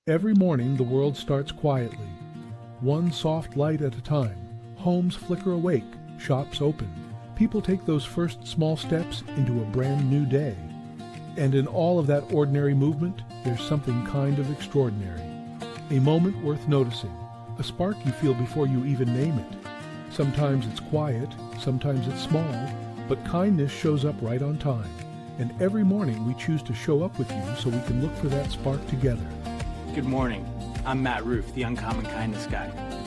Every morning the world starts quietly, one soft light at a time. Homes flicker awake, shops open. People take those first small steps into a brand new day. And in all of that ordinary movement, there's something kind of extraordinary. A moment worth noticing, a spark you feel before you even name it. Sometimes it's quiet, sometimes it's small, but kindness shows up right on time. And every morning we choose to show up with you so we can look for that spark together. Good morning. I'm Matt Roof, the Uncommon Kindness guy,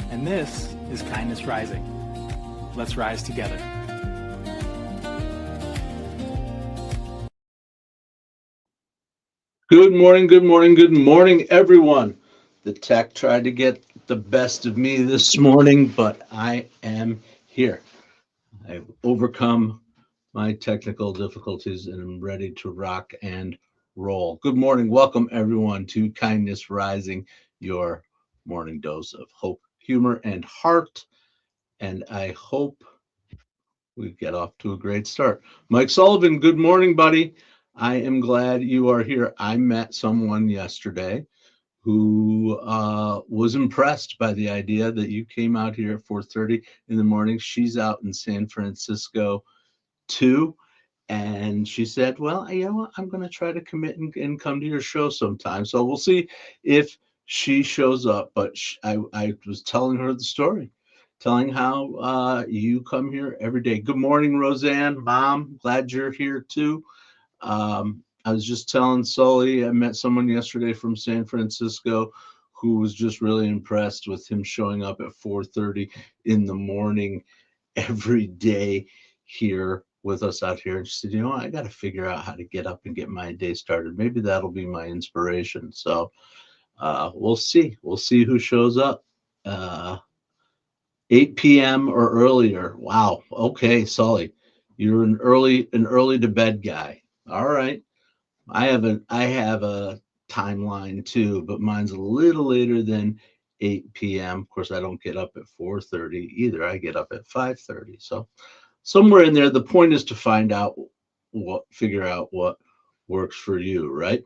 and this is Kindness Rising. Let's rise together. Good morning, good morning, good morning, everyone. The tech tried to get the best of me this morning, but I am here. I've overcome my technical difficulties and I'm ready to rock and roll. Good morning. Welcome, everyone, to Kindness Rising, your morning dose of hope, humor, and heart. And I hope we get off to a great start. Mike Sullivan, good morning, buddy. I am glad you are here. I met someone yesterday who was impressed by the idea that you came out here at 4:30 in the morning. She's out in San Francisco too. And she said, well, you know what? I'm going to try to commit and come to your show sometime. So we'll see if she shows up. But I was telling her the story, telling how you come here every day. Good morning, Roseanne. Mom, glad you're here too. I was just telling Sully, I met someone yesterday from San Francisco who was just really impressed with him showing up at 4:30 in the morning every day here with us out here. And she said, you know, I got to figure out how to get up and get my day started. Maybe that'll be my inspiration. So we'll see. We'll see who shows up. 8 p.m. or earlier. Wow. Okay, Sully, you're an early to bed guy. All right. I have a timeline too, but mine's a little later than 8 p.m. Of course, I don't get up at 4:30 either. I get up at 5:30. So somewhere in there, the point is to figure out what works for you, right?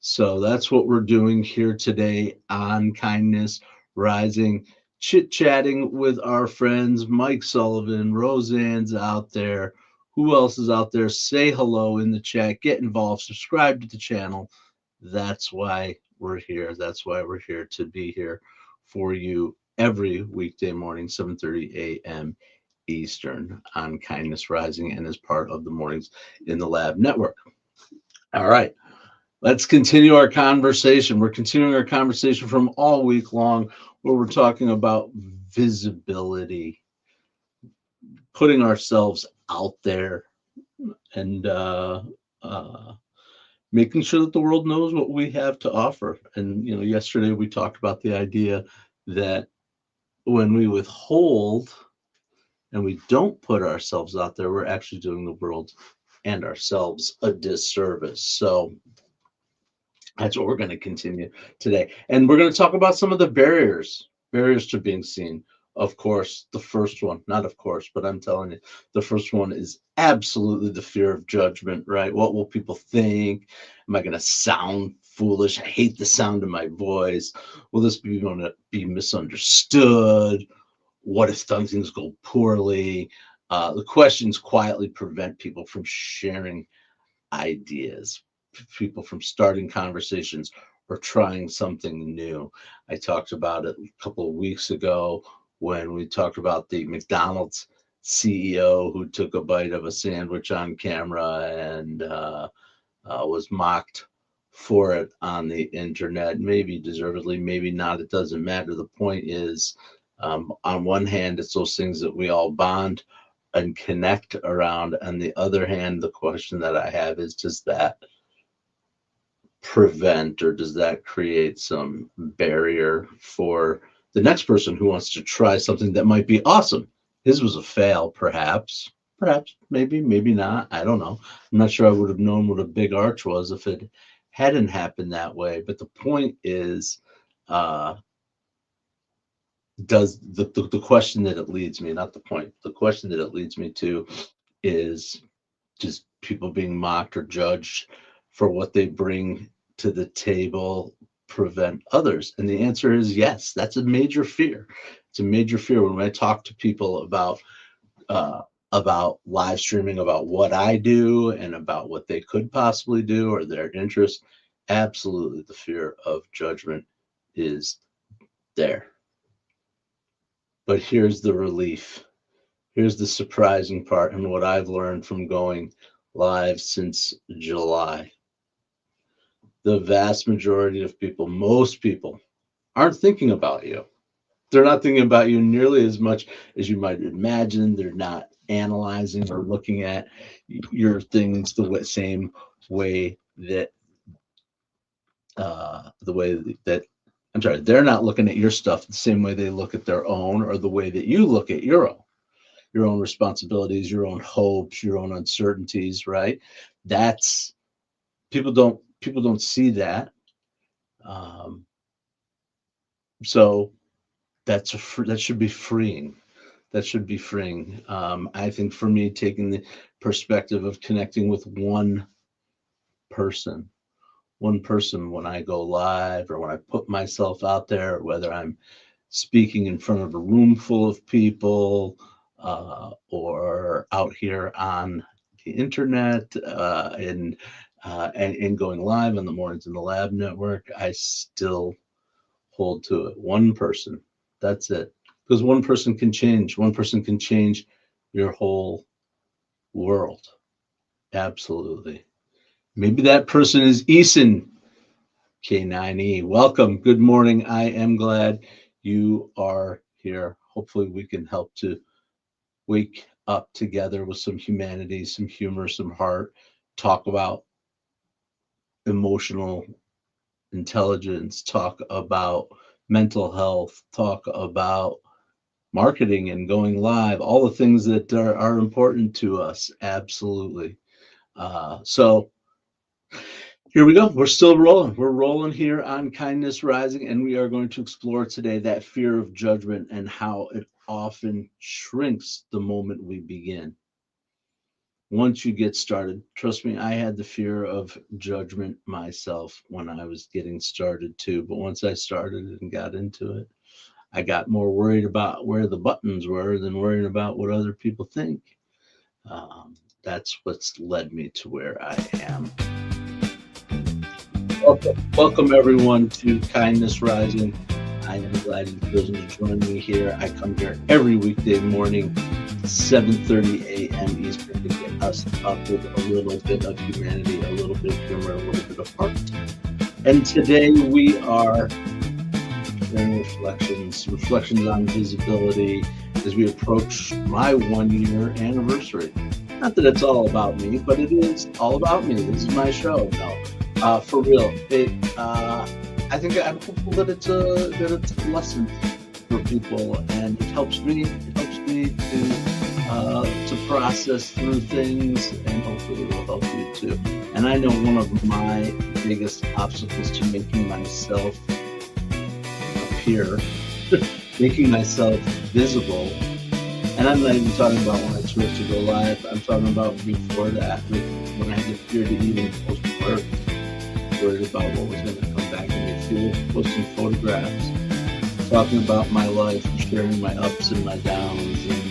So that's what we're doing here today on Kindness Rising, chit-chatting with our friends. Mike Sullivan, Roseanne's out there. Who else is out there? Say hello in the chat, get involved, subscribe to the channel. That's why we're here. That's why we're here, to be here for you every weekday morning, 7:30 a.m. Eastern on Kindness Rising, and as part of the Mornings in the Lab Network. All right. Let's continue our conversation. We're continuing our conversation from all week long, where we're talking about visibility, putting ourselves out there, and making sure that the world knows what we have to offer. And you know, yesterday we talked about the idea that when we withhold and we don't put ourselves out there, we're actually doing the world and ourselves a disservice. So that's what we're going to continue today. And we're going to talk about some of the barriers to being seen. Of course, the first one, not of course, but I'm telling you, the first one is absolutely the fear of judgment, right? What will people think? Am I going to sound foolish? I hate the sound of my voice. Will this be going to be misunderstood? What if things go poorly? The questions quietly prevent people from sharing ideas, people from starting conversations or trying something new. I talked about it a couple of weeks ago when we talked about the McDonald's CEO who took a bite of a sandwich on camera and was mocked for it on the internet. Maybe deservedly, maybe not. It doesn't matter. The point is, on one hand, it's those things that we all bond and connect around. On the other hand, the question that I have is, does that prevent or does that create some barrier for the next person who wants to try something that might be awesome? His was a fail, perhaps, maybe not. I don't know. I'm not sure I would have known what a big arch was if it hadn't happened that way. But the point is, does the question that it leads me, not the point, the question that it leads me to is just people being mocked or judged for what they bring to the table prevent others? And the answer is yes. That's a major fear. It's a major fear when I talk to people about live streaming, about what I do and about what they could possibly do or their interest. Absolutely, the fear of judgment is there. But here's the relief. Here's the surprising part, and what I've learned from going live since July. The vast majority of people, most people, aren't thinking about you. They're not thinking about you nearly as much as you might imagine. They're not analyzing or looking at your things the same way that they're not looking at your stuff the same way they look at their own, or the way that you look at your own responsibilities, your own hopes, your own uncertainties, right? That's people don't see that. So that should be freeing. That should be freeing. I think for me, taking the perspective of connecting with one person when I go live, or when I put myself out there, whether I'm speaking in front of a room full of people, or out here on the internet, and going live on the Mornings in the Lab network, I still hold to it. One person, that's it. Because one person can change your whole world. Absolutely. Maybe that person is Eason, K9E. Welcome. Good morning. I am glad you are here. Hopefully we can help to wake up together with some humanity, some humor, some heart, talk about emotional intelligence, talk about mental health, talk about marketing and going live, all the things that are important to us. Absolutely. So here we go. We're still rolling. We're rolling here on Kindness Rising, and we are going to explore today that fear of judgment and how it often shrinks the moment we begin. Once you get started, trust me, I had the fear of judgment myself when I was getting started too. But once I started and got into it, I got more worried about where the buttons were than worrying about what other people think. That's what's led me to where I am. Welcome everyone to Kindness Rising. I am glad you've chosen to join me here. I come here every weekday morning, 7:30 a.m. Eastern, to get us up with a little bit of humanity, a little bit of humor, a little bit of heart. And today we are sharing reflections on visibility as we approach my 1-year anniversary. Not that it's all about me, but it is all about me. This is my show. No, for real. I think I'm hopeful that it's a lesson for people, and it helps me. It helps me to process through things, and hopefully it will help you too. And I know one of my biggest obstacles to making myself appear, making myself visible. And I'm not even talking about when I switched to go live. I'm talking about before that, when I had the fear to even post work, worried about what was going to come back in me, posting photographs, talking about my life, sharing my ups and my downs, and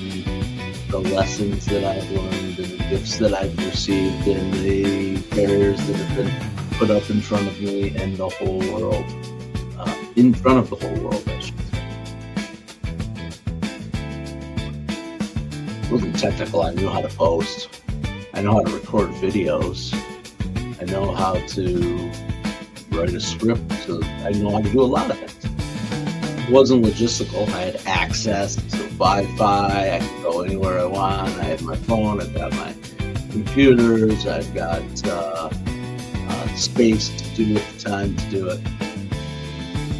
the lessons that I've learned, and the gifts that I've received, and the barriers that have been put up in front of me and the whole world, in front of the whole world, I should say. It wasn't technical. I knew how to post. I know how to record videos. I know how to write a script. So I know how to do a lot of things. It wasn't logistical. I had access to Wi-Fi. I could go anywhere I want. I had my phone. I've got my computers. I've got space to do it, time to do it.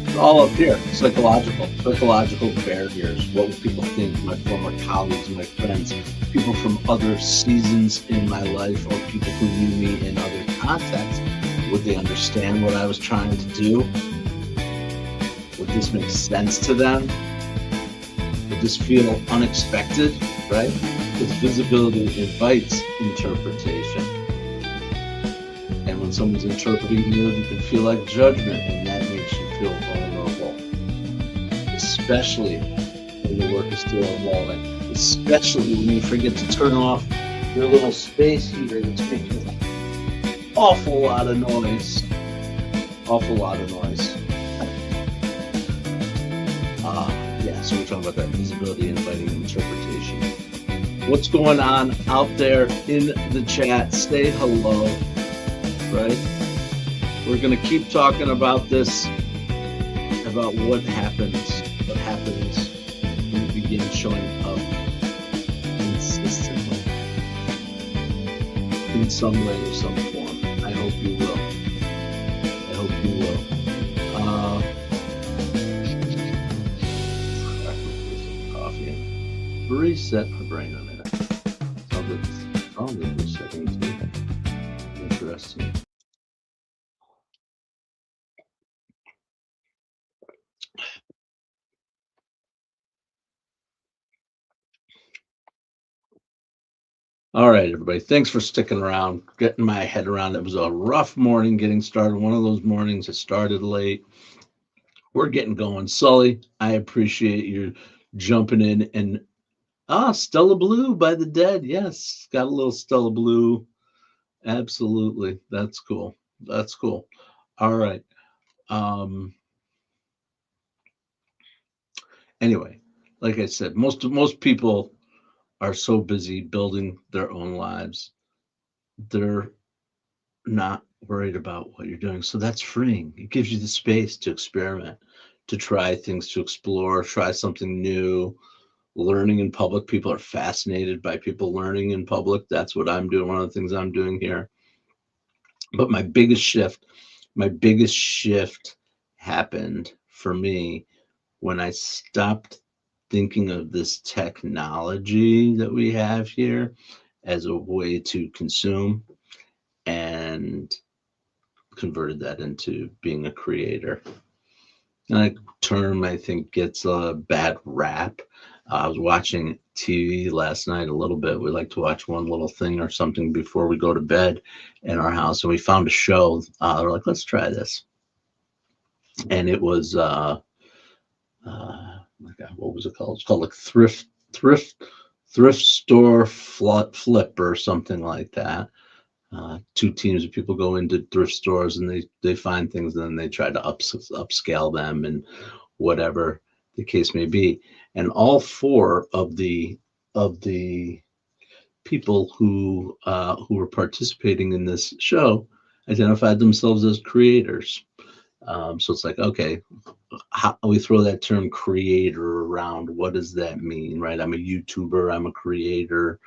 It's all up here. Psychological barriers. What would people think? My former colleagues, my friends, people from other seasons in my life, or people who knew me in other contexts. Would they understand what I was trying to do? Would this make sense to them? Would this feel unexpected, right? Because visibility invites interpretation. And when someone's interpreting you, it can feel like judgment, and that makes you especially when the work is still involving, especially when you forget to turn off your little space heater that's making an awful lot of noise. Awful lot of noise. Yeah, so we're talking about that visibility, inviting interpretation. What's going on out there in the chat? Say hello, right? We're going to keep talking about this, about what happens when you begin showing up consistently in some way or some form. I hope you will. I hope you will. Coffee and reset my brain a minute. Probably for a second too. Interesting. All right, everybody. Thanks for sticking around, getting my head around. It was a rough morning getting started. One of those mornings that started late. We're getting going. Sully, I appreciate you jumping in. And Stella Blue by the Dead. Yes, got a little Stella Blue. Absolutely. That's cool. That's cool. All right. Anyway, like I said, most people are so busy building their own lives. They're not worried about what you're doing. So that's freeing. It gives you the space to experiment, to try things, to explore, try something new. Learning in public. People are fascinated by people learning in public. That's what I'm doing. One of the things I'm doing here. But my biggest shift happened for me when I stopped thinking of this technology that we have here as a way to consume and converted that into being a creator. And that term, I think, gets a bad rap. I was watching TV last night a little bit. We like to watch one little thing or something before we go to bed in our house. And we found a show. We're like, let's try this. And it was, my God, what was it called? It's called like thrift store flip or something like that. Two teams of people go into thrift stores and they find things and then they try to upscale them and whatever the case may be. And all four of the people who were participating in this show identified themselves as creators. So it's like, okay, how we throw that term creator around. What does that mean, right? I'm a YouTuber, I'm a creator,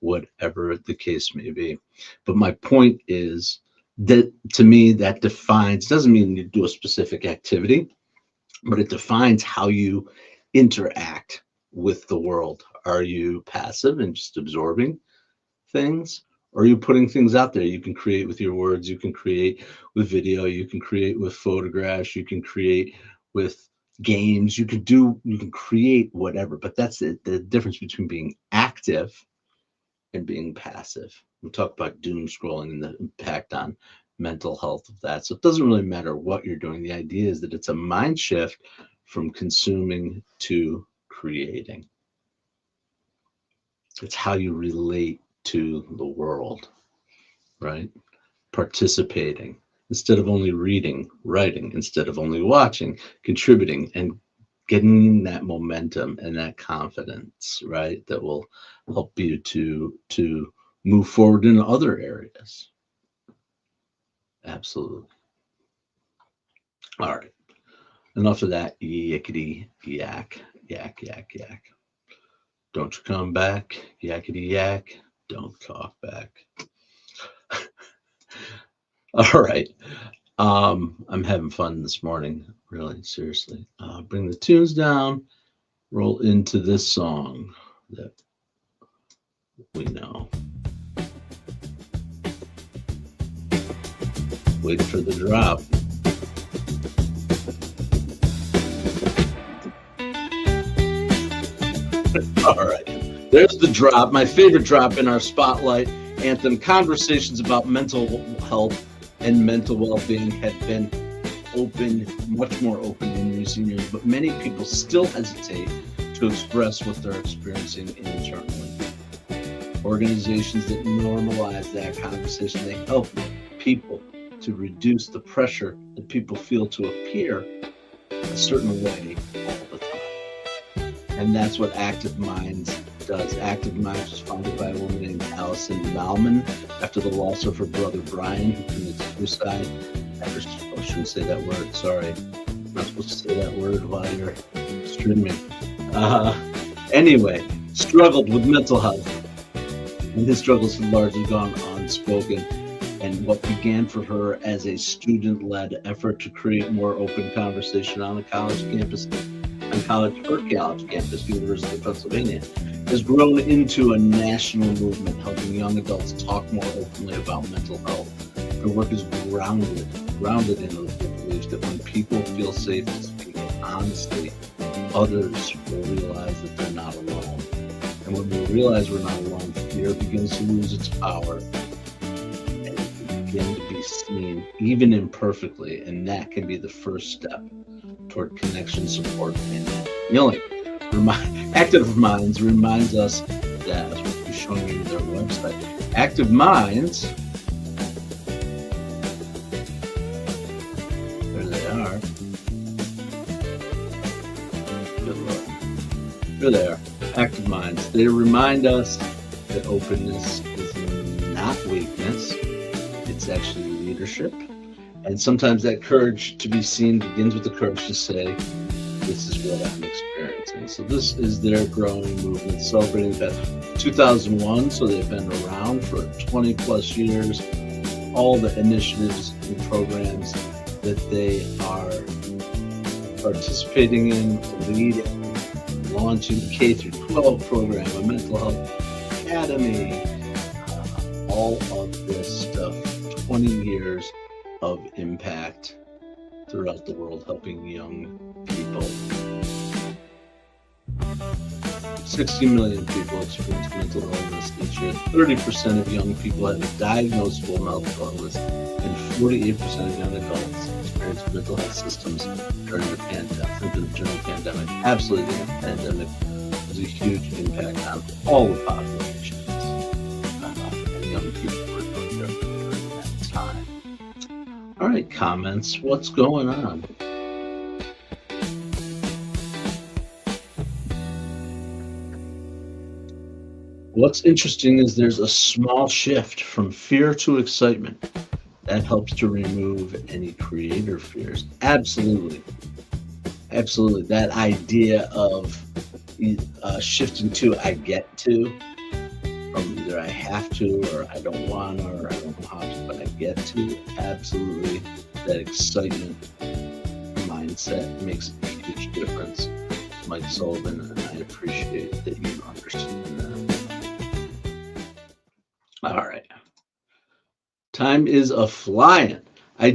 whatever the case may be. But my point is that to me, that defines, doesn't mean you do a specific activity, but it defines how you interact with the world. Are you passive and just absorbing things? Or are you putting things out there? You can create with your words, you can create with video, you can create with photographs, you can create with games, you can create whatever. But that's the difference between being active and being passive. We talk about doom scrolling and the impact on mental health of that. So it doesn't really matter what you're doing. The idea is that it's a mind shift from consuming to creating. It's how you relate to the world, right? Participating instead of only reading, writing, instead of only watching, contributing, and getting that momentum and that confidence, right? That will help you to move forward in other areas. Absolutely. All right. Enough of that yakety yak. Don't you come back, yakety yak. Don't talk back. All right. I'm having fun this morning, really, seriously. Bring the tunes down, roll into this song that we know. Wait for the drop. All right. There's the drop. My favorite drop in our spotlight anthem. Conversations about mental health and mental well-being have been open, much more open in recent years, but many people still hesitate to express what they're experiencing internally. Organizations that normalize that conversation, they help people to reduce the pressure that people feel to appear a certain way all the time. And that's what Active Minds does. Active Minds was founded by a woman named Allison Malman after the loss of her brother Brian, who committed suicide. I shouldn't say that word, sorry. I'm not supposed to say that word while you're streaming. Anyway, struggled with mental health. And his struggles have largely gone unspoken. And what began for her as a student-led effort to create more open conversation on a college campus, her college campus, University of Pennsylvania, has grown into a national movement helping young adults talk more openly about mental health. Her work is grounded in the belief that when people feel safe to speak honestly, others will realize that they're not alone. And when we realize we're not alone, fear begins to lose its power and begin to be seen, even imperfectly, and that can be the first step toward connection, support, and healing. Active Minds reminds us that, as we'll be showing you their website, Active Minds, there they are. Good Lord. Here they are. Active Minds. They remind us that openness is not weakness, it's actually leadership. And sometimes that courage to be seen begins with the courage to say, this is what I'm experiencing. So this is their growing movement, celebrating that 2001, so they've been around for 20 plus years. All the initiatives and programs that they are participating in, leading, launching the K through 12 program, a mental health academy, all of this stuff, 20 years of impact throughout the world, helping young people. 60 million people experience mental illness each year. 30% of young people have a diagnosable mental illness, and 48% of young adults experience mental health systems during the pandemic. Absolutely, the pandemic has a huge impact on all the populations and young people were during that time. All right, comments. What's going on? What's interesting is there's a small shift from fear to excitement. That helps to remove any creator fears. Absolutely. Absolutely. That idea of shifting to I get to, from either I have to or I don't want to or I don't know how to, but I get to. Absolutely. That excitement mindset makes a huge difference. Mike Sullivan, and I appreciate that you understand that. All right. Time is a flying. I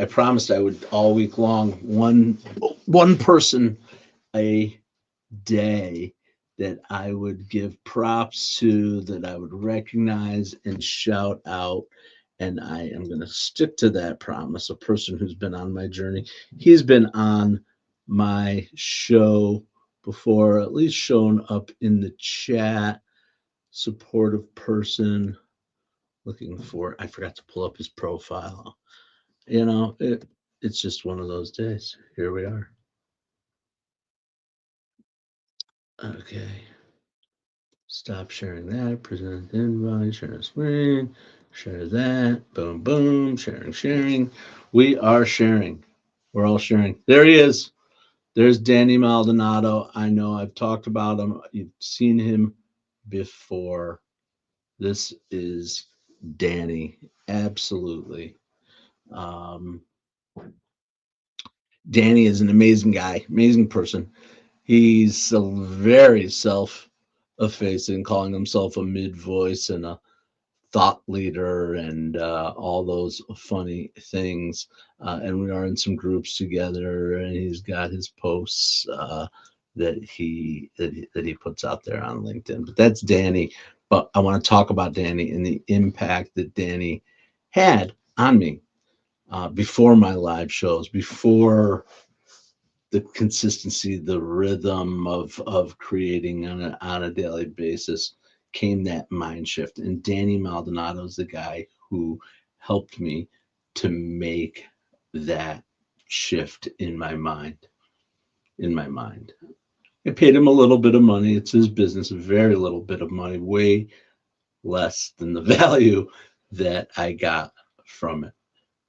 promised I would all week long, one person a day that I would give props to, that I would recognize and shout out. And I am going to stick to that promise. A person who's been on my journey. He's been on my show before, at least shown up in the chat. Supportive person. Looking for, I forgot to pull up his profile. You know, it's just one of those days. Here we are. Okay. Stop sharing that. Present invite. Share the screen. Share that. Boom, boom. Sharing. We are sharing. We're all sharing. There he is. There's Dani Maldonado. I know I've talked about him. You've seen him before. This is Dani. Absolutely. Dani is an amazing guy, amazing person. He's very self-effacing, calling himself a mid-voice and a thought leader and all those funny things. And we are in some groups together, and he's got his posts that he puts out there on LinkedIn. But that's Dani. But I want to talk about Dani and the impact that Dani had on me. before my live shows, before the consistency, the rhythm of creating on a daily basis, came that mind shift. And Dani Maldonado is the guy who helped me to make that shift in my mind. I paid him a little bit of money. It's his business, a very little bit of money, way less than the value that I got from it.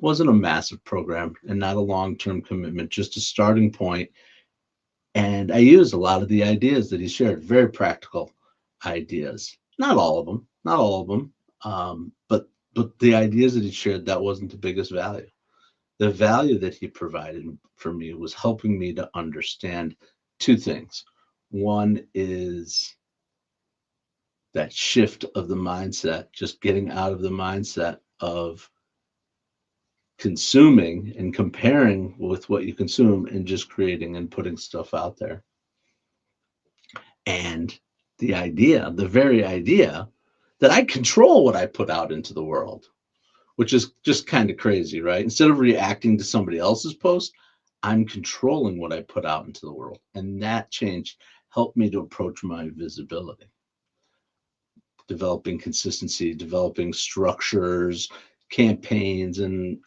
Wasn't a massive program and not a long-term commitment, just a starting point. And I used a lot of the ideas that he shared, very practical ideas. Not all of them, but the ideas that he shared, that wasn't the biggest value. The value that he provided for me was helping me to understand two things. One is that shift of the mindset, just getting out of the mindset of consuming and comparing with what you consume and just creating and putting stuff out there. And the very idea that I control what I put out into the world, which is just kind of crazy, right? Instead of reacting to somebody else's post, I'm controlling what I put out into the world. And that change helped me to approach my visibility, developing consistency, developing structures, campaigns, and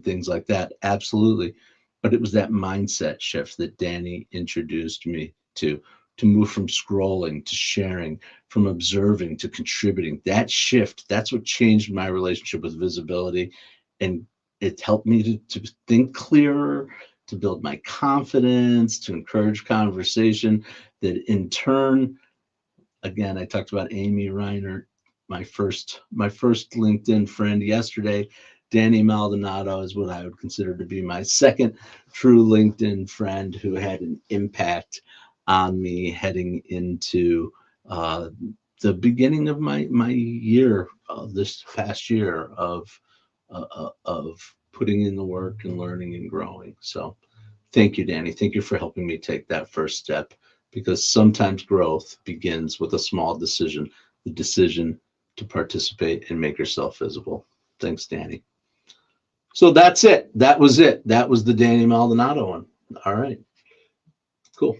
things like that. Absolutely. But it was that mindset shift that Dani introduced me to move from scrolling to sharing, from observing to contributing. That shift, that's what changed my relationship with visibility. And it helped me to think clearer, to build my confidence, to encourage conversation, that in turn, again, I talked about Amy Reiner, my first LinkedIn friend yesterday. Dani Maldonado is what I would consider to be my second true LinkedIn friend who had an impact on me heading into the beginning of my year, this past year of putting in the work and learning and growing. So thank you, Dani. Thank you for helping me take that first step, because sometimes growth begins with a small decision, the decision to participate and make yourself visible. Thanks, Dani. So that's it. That was it. That was the Dani Maldonado one. All right. Cool.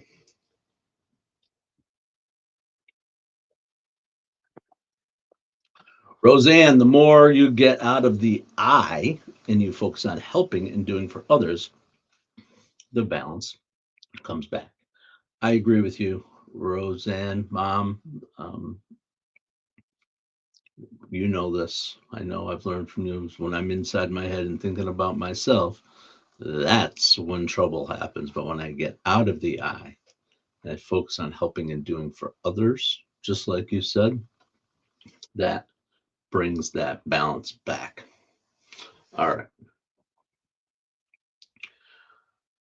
Roseanne, the more you get out of the I and you focus on helping and doing for others, the balance comes back. I agree with you, Roseanne, Mom. You know this. I know I've learned from you. When I'm inside my head and thinking about myself, that's when trouble happens. But when I get out of the I and I focus on helping and doing for others, just like you said, that brings that balance back. All right.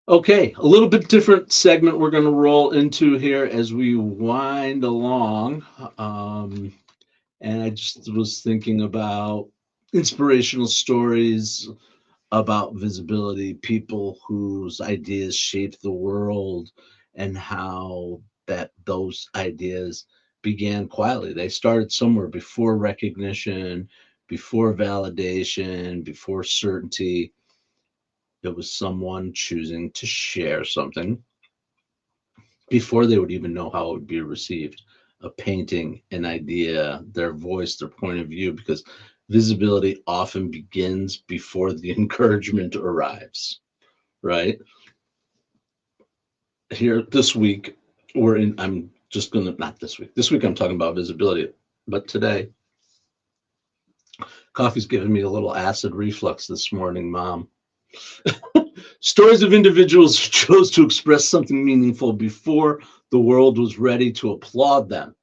Okay, a little bit different segment we're going to roll into here as we wind along. And I just was thinking about inspirational stories about visibility, people whose ideas shaped the world, and how those ideas began quietly. They started somewhere before recognition, before validation, before certainty. It was someone choosing to share something before they would even know how it would be received. A painting, an idea, their voice, their point of view, because visibility often begins before the encouragement arrives, right? Here this week, I'm just gonna, not this week. This week I'm talking about visibility, but today, coffee's giving me a little acid reflux this morning, Mom. Stories of individuals who chose to express something meaningful before the world was ready to applaud them.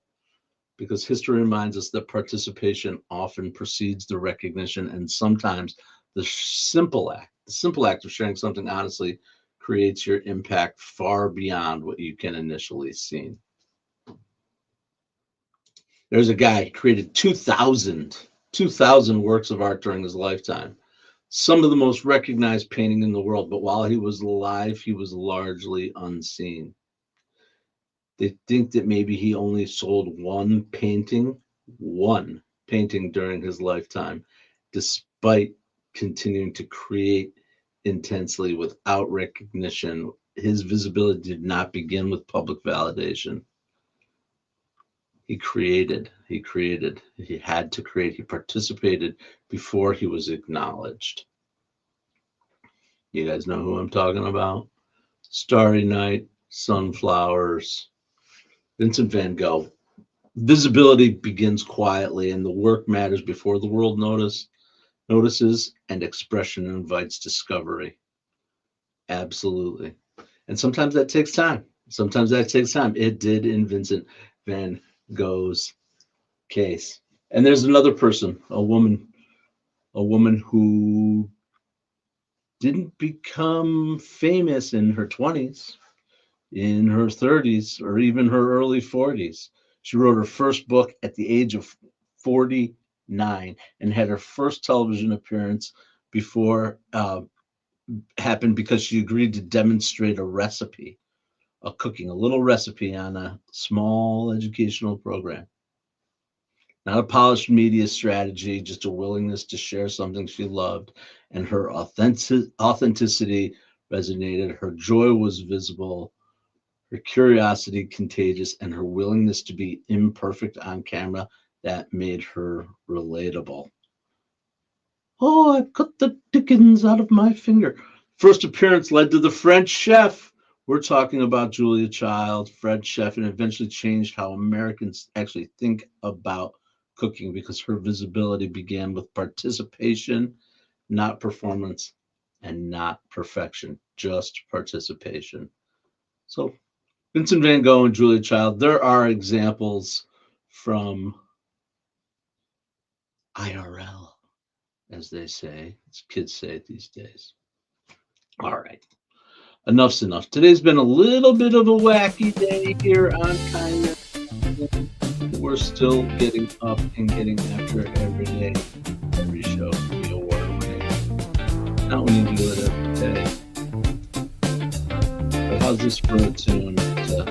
Because history reminds us that participation often precedes the recognition, and sometimes the simple act of sharing something honestly creates your impact far beyond what you can initially see. There's a guy who created 2,000 works of art during his lifetime. Some of the most recognized painting in the world, but while he was alive, he was largely unseen. They think that maybe he only sold one painting during his lifetime, despite continuing to create intensely without recognition. His visibility did not begin with public validation. He created, he had to create, he participated before he was acknowledged. You guys know who I'm talking about? Starry Night, Sunflowers, Vincent van Gogh. Visibility begins quietly, and the work matters before the world notices, and expression invites discovery. Absolutely. And sometimes that takes time. It did in Vincent van Gogh's case. And there's another person, a woman who didn't become famous in her 20s, in her 30s, or even her early 40s. She wrote her first book at the age of 49 and had her first television appearance before happened because she agreed to demonstrate a recipe, a little recipe on a small educational program. Not a polished media strategy, just a willingness to share something she loved, and her authenticity resonated. Her joy was visible, her curiosity contagious, and her willingness to be imperfect on camera that made her relatable. Oh, I cut the dickens out of my finger. First appearance led to the French Chef. We're talking about Julia Child, French Chef, and eventually changed how Americans actually think about cooking because her visibility began with participation, not performance, and not perfection, just participation. So Vincent van Gogh and Julia Child, there are examples from IRL, as they say, as kids say it these days. All right, enough's enough. Today's been a little bit of a wacky day here on Kindness. We're still getting up and getting after it every day. Every show can be award-winning. Not when you do it every day. But how's this for a tune to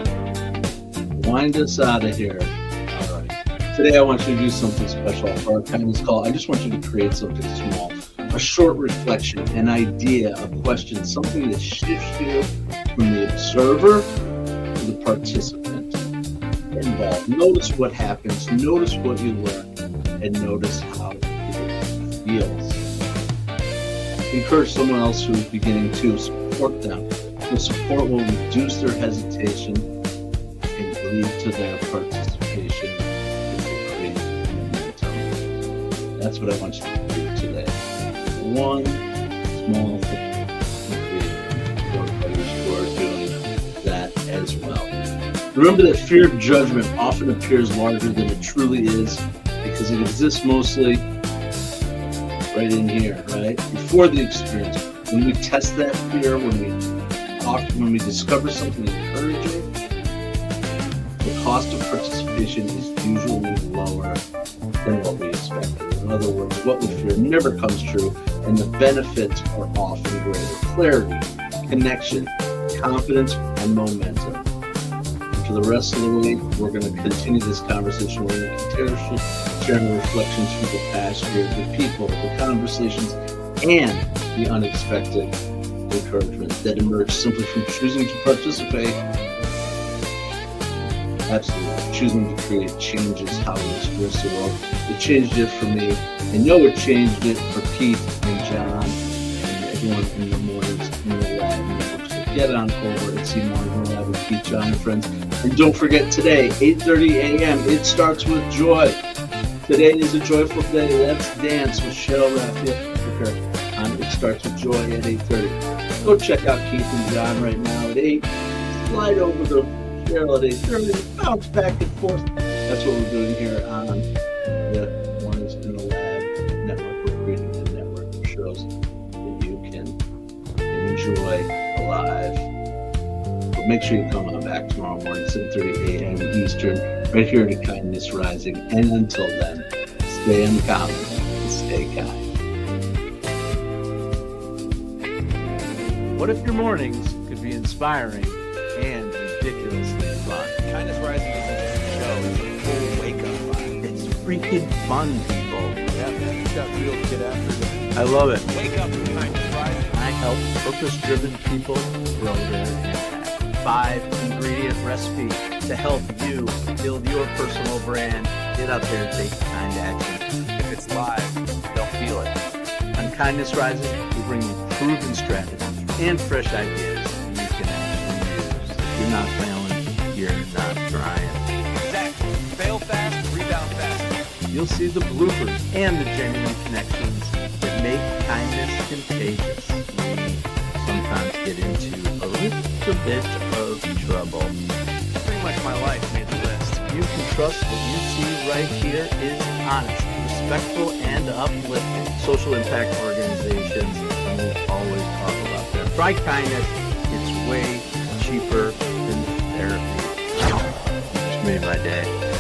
wind us out of here? All right. Today I want you to do something special for our Kindness Call. I just want you to create something small. A short reflection, an idea, a question, something that shifts you from the observer to the participant involved. Notice what happens, notice what you learn, and notice how it feels. Encourage someone else who is beginning to support them. The support will reduce their hesitation and lead to their participation in the creative momentum. That's what I want you to do today. One small thing to others who are doing that as well. Remember that fear of judgment often appears larger than it truly is because it exists mostly right in here, right? Before the experience. When we test that fear, when we discover something encouraging, the cost of participation is usually lower than what we expected. In other words, what we fear never comes true, and the benefits are often greater. Clarity, connection, confidence, and momentum. For the rest of the week, we're going to continue this conversation. We're going to continue sharing reflections from the past year, the people, the conversations, and the unexpected encouragement that emerged simply from choosing to participate. Absolutely. Choosing to create changes how we experience the world. It changed it for me. I know it changed it for Keith and John and everyone in the mornings in the lab. So get on over and see more in the lab with Keith, John, and friends. And don't forget today, 8:30 a.m., it starts with joy. Today is a joyful day. Let's dance with Cheryl Raphael on It Starts With Joy at 8:30. Go check out Keith and John right now at 8. Slide over to Cheryl at 8:30. Bounce back and forth. That's what we're doing here on the Mornings in the Lab Network. We're creating a network of shows that you can enjoy live. But make sure you come on back tomorrow morning, 7:30 a.m. Eastern, right here to Kindness Rising. And until then, stay uncommon and stay kind. What if your mornings could be inspiring and ridiculously fun? Kindness Rising isn't just a show, it's a full wake-up vibe. It's freaking fun, people. Yeah, man, you got real get after it. I love it. Wake up with Kindness Rising. I help purpose-driven people grow their impact. 5-ingredient recipe to help you build your personal brand. Get out there and take kind action. If it's live, they'll feel it. On Kindness Rising, we bring you proven strategies and fresh ideas you can actually use. If you're not failing, you're not trying. Exactly. Fail fast, rebound fast. You'll see the bloopers and the genuine connections that make kindness contagious. We sometimes get into a little bit of trouble. Pretty much my life made the list. You can trust what you see right here is honest, respectful, and uplifting. Social impact organizations will always talk about that. Try kindness. It's way cheaper than therapy. It's made my day.